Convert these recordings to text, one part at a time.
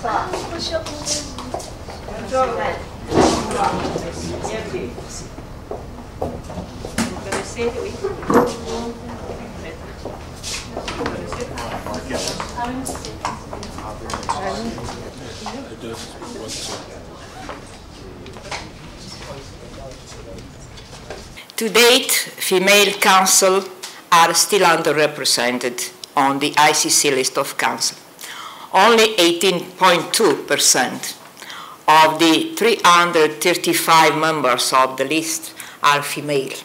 To date, female council are still underrepresented on the ICC list of council. Only 18.2% of the 335 members of the list are female.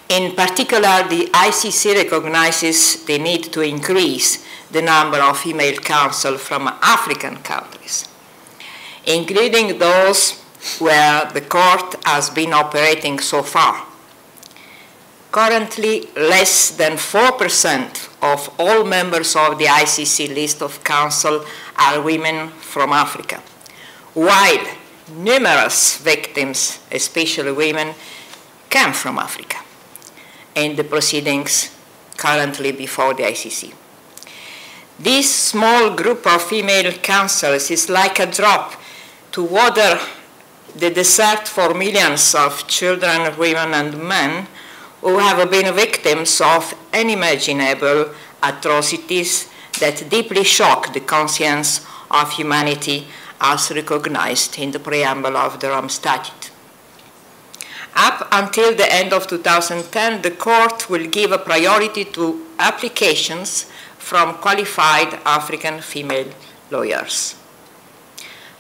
In particular, the ICC recognizes the need to increase the number of female counsel from African countries, including those where the court has been operating so far. Currently, less than 4% of all members of the ICC list of counsel are women from Africa, while numerous victims, especially women, come from Africa in the proceedings currently before the ICC. This small group of female counsels is like a drop to water the desert for millions of children, women, and men who have been victims of unimaginable atrocities that deeply shock the conscience of humanity as recognized in the preamble of the Rome Statute. Up until the end of 2010, the court will give a priority to applications from qualified African female lawyers.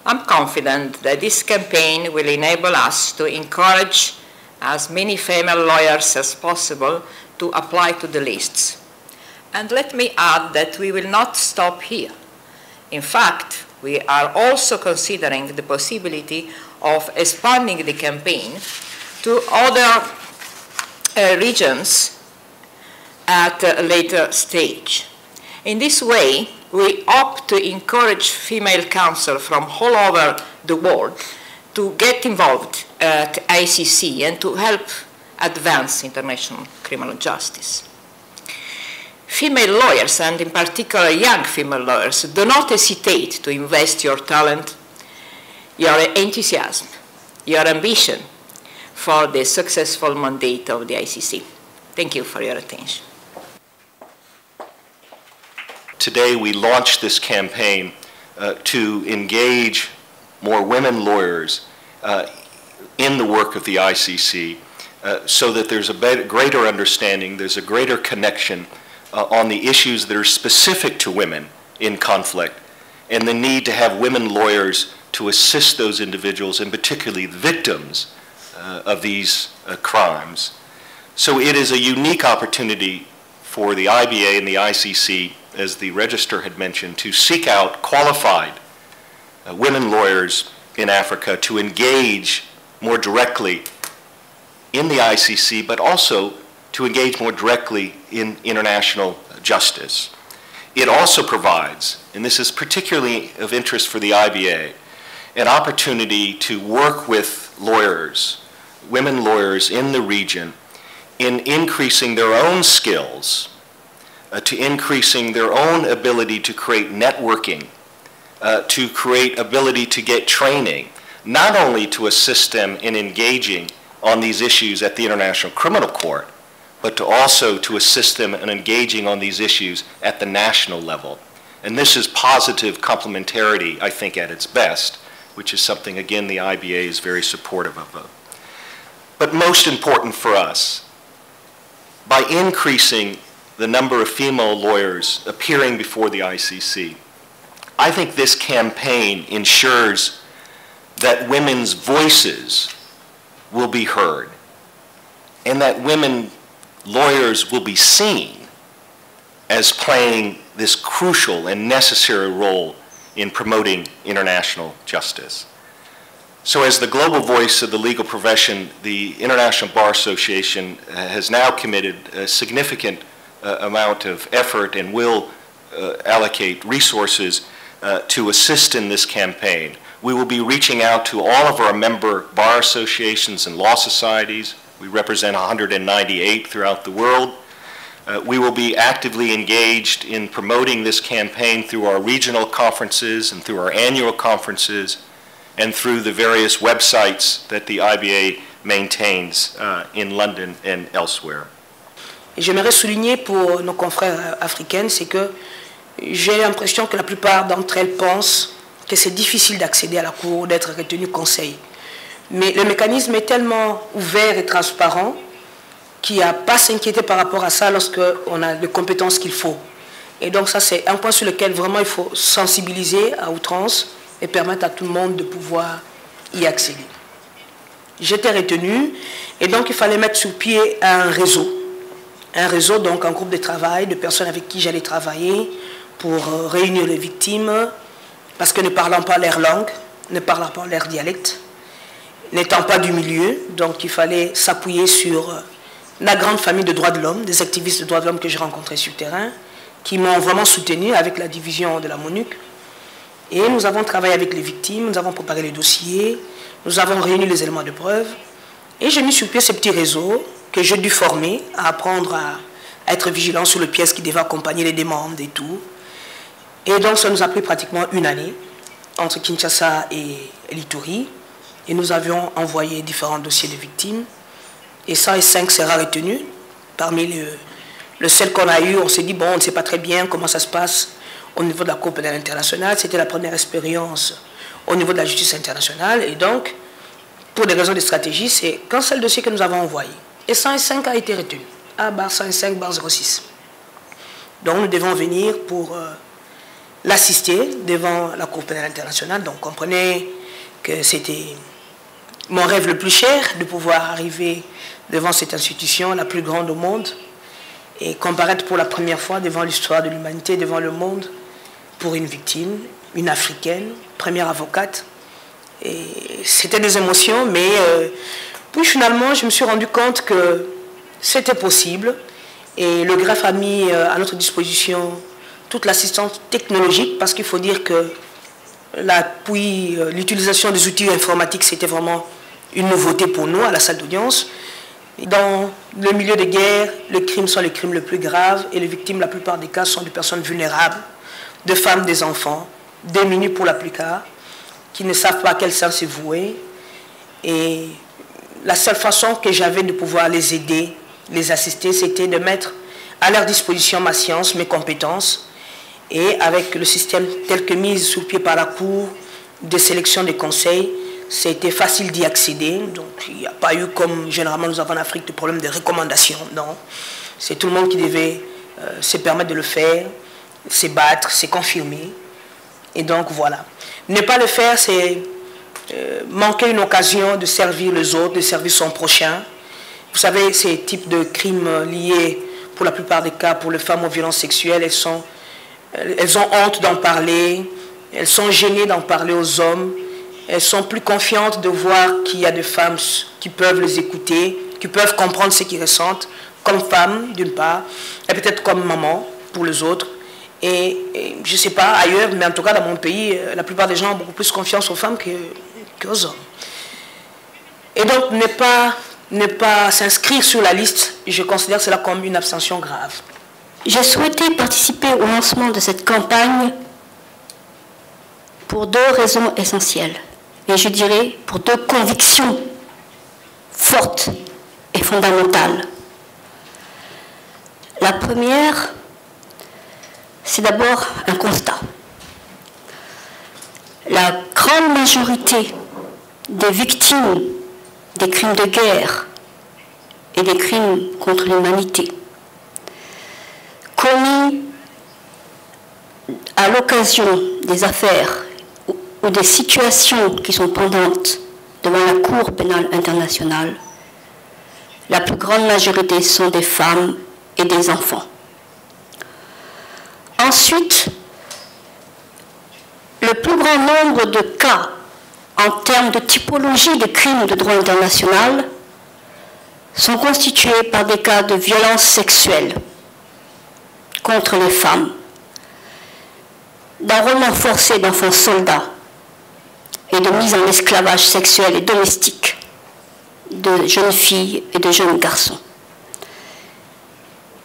I'm confident that this campaign will enable us to encourage as many female lawyers as possible to apply to the lists. And let me add that we will not stop here. In fact, we are also considering the possibility of expanding the campaign to other regions at a later stage. In this way, we hope to encourage female counsel from all over the world to get involved at ICC and to help advance international criminal justice. Female lawyers, and in particular young female lawyers, do not hesitate to invest your talent, your enthusiasm, your ambition for the successful mandate of the ICC. Thank you for your attention. Today we launched this campaign to engage more women lawyers in the work of the ICC so that there's a greater understanding, there's a greater connection on the issues that are specific to women in conflict and the need to have women lawyers to assist those individuals, and particularly the victims of these crimes. So it is a unique opportunity for the IBA and the ICC, as the Register had mentioned, to seek out qualified women lawyers in Africa to engage more directly in the ICC, but also to engage more directly in international justice. It also provides, and this is particularly of interest for the IBA, an opportunity to work with lawyers, women lawyers in the region, in increasing their own skills, to increasing their own ability to create networking, to create ability to get training, not only to assist them in engaging on these issues at the International Criminal Court, but to also to assist them in engaging on these issues at the national level. And this is positive complementarity, I think, at its best, which is something, again, the IBA is very supportive of. But most important for us, by increasing the number of female lawyers appearing before the ICC, I think this campaign ensures that women's voices will be heard and that women lawyers will be seen as playing this crucial and necessary role in promoting international justice. So as the global voice of the legal profession, the International Bar Association has now committed a significant amount of effort and will allocate resources to assist in this campaign. We will be reaching out to all of our member bar associations and law societies. We represent 198 throughout the world. We will be actively engaged in promoting this campaign through our regional conferences and through our annual conferences and through the various websites that the IBA maintains in London and elsewhere. J'aimerais souligner pour nos confrères africaines, c'est que j'ai l'impression que la plupart d'entre elles pensent que c'est difficile d'accéder à la Cour, d'être retenu conseil. Mais le mécanisme est tellement ouvert et transparent qu'il n'y a pas à s'inquiéter par rapport à ça lorsqu'on a les compétences qu'il faut. Et donc ça, c'est un point sur lequel vraiment il faut sensibiliser à outrance et permettre à tout le monde de pouvoir y accéder. J'étais retenue et donc il fallait mettre sur pied un réseau. Un réseau, donc un groupe de travail, de personnes avec qui j'allais travailler pour réunir les victimes, parce que ne parlant pas leur langue, ne parlant pas leur dialecte, n'étant pas du milieu, donc il fallait s'appuyer sur la grande famille de droits de l'homme, des activistes de droits de l'homme que j'ai rencontrés sur le terrain, qui m'ont vraiment soutenu avec la division de la MONUC. Et nous avons travaillé avec les victimes, nous avons préparé les dossiers, nous avons réuni les éléments de preuve, et j'ai mis sur pied ce petit réseau que j'ai dû former à apprendre à être vigilant sur les pièces qui devaient accompagner les demandes et tout. Et donc ça nous a pris pratiquement une année entre Kinshasa et l'Ituri. Et nous avions envoyé différents dossiers de victimes. Et 105 sera retenu. Parmi le seul qu'on a eu, on s'est dit, bon, on ne sait pas très bien comment ça se passe au niveau de la Cour pénale internationale. C'était la première expérience au niveau de la justice internationale. Et donc, pour des raisons de stratégie, c'est qu'un seul dossier que nous avons envoyé. Et 105 a été retenu. A/105/06. Donc, nous devons venir pour l'assister devant la Cour pénale internationale. Donc, comprenez que c'était mon rêve le plus cher de pouvoir arriver devant cette institution, la plus grande au monde, et comparaître pour la première fois devant l'histoire de l'humanité, devant le monde, pour une victime, une africaine, première avocate. Et c'était des émotions, mais puis finalement, je me suis rendu compte que c'était possible. Et le greffe a mis à notre disposition toute l'assistance technologique, parce qu'il faut dire que l'utilisation des outils informatiques, c'était vraiment une nouveauté pour nous à la salle d'audience. Dans le milieu de guerre, les crimes sont les crimes les plus graves et les victimes, la plupart des cas, sont des personnes vulnérables, de femmes, des enfants, démunis pour la plupart, qui ne savent pas à quel sens se vouer. Et la seule façon que j'avais de pouvoir les aider, les assister, c'était de mettre à leur disposition ma science, mes compétences. Et avec le système tel que mis sur pied par la Cour de sélection des conseils, c'était facile d'y accéder. Donc il n'y a pas eu, comme généralement nous avons en Afrique, de problème de recommandation. Non, c'est tout le monde qui devait se permettre de le faire, se battre, se confirmer. Et donc voilà. Ne pas le faire, c'est manquer une occasion de servir les autres, de servir son prochain. Vous savez, ces types de crimes liés, pour la plupart des cas, pour les femmes aux violences sexuelles, elles ont honte d'en parler, elles sont gênées d'en parler aux hommes, elles sont plus confiantes de voir qu'il y a des femmes qui peuvent les écouter, qui peuvent comprendre ce qu'ils ressentent, comme femmes d'une part, et peut-être comme maman pour les autres. Et je ne sais pas ailleurs, mais en tout cas dans mon pays, la plupart des gens ont beaucoup plus confiance aux femmes qu'aux hommes. Et donc ne pas s'inscrire sur la liste, je considère cela comme une abstention grave. J'ai souhaité participer au lancement de cette campagne pour deux raisons essentielles. Et je dirais pour deux convictions fortes et fondamentales. La première, c'est d'abord un constat. La grande majorité des victimes des crimes de guerre et des crimes contre l'humanité commis à l'occasion des affaires ou des situations qui sont pendantes devant la Cour pénale internationale, la plus grande majorité sont des femmes et des enfants. Ensuite, le plus grand nombre de cas en termes de typologie de crimes de droit international sont constitués par des cas de violence sexuelle contre les femmes, d'enrôlement forcé d'enfants soldats et de mise en esclavage sexuel et domestique de jeunes filles et de jeunes garçons.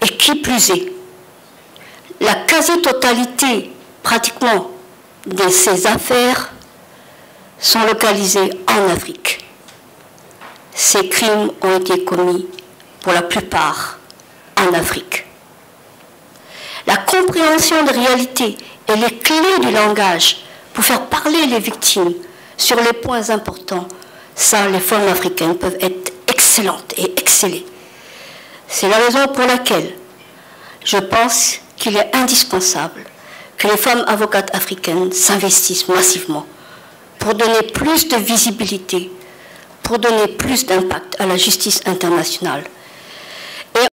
Et qui plus est, la quasi-totalité, pratiquement, de ces affaires sont localisées en Afrique. Ces crimes ont été commis, pour la plupart, en Afrique. La compréhension de réalité et les clés du langage pour faire parler les victimes sur les points importants, ça, les femmes africaines peuvent être excellentes et exceller. C'est la raison pour laquelle je pense qu'il est indispensable que les femmes avocates africaines s'investissent massivement pour donner plus de visibilité, pour donner plus d'impact à la justice internationale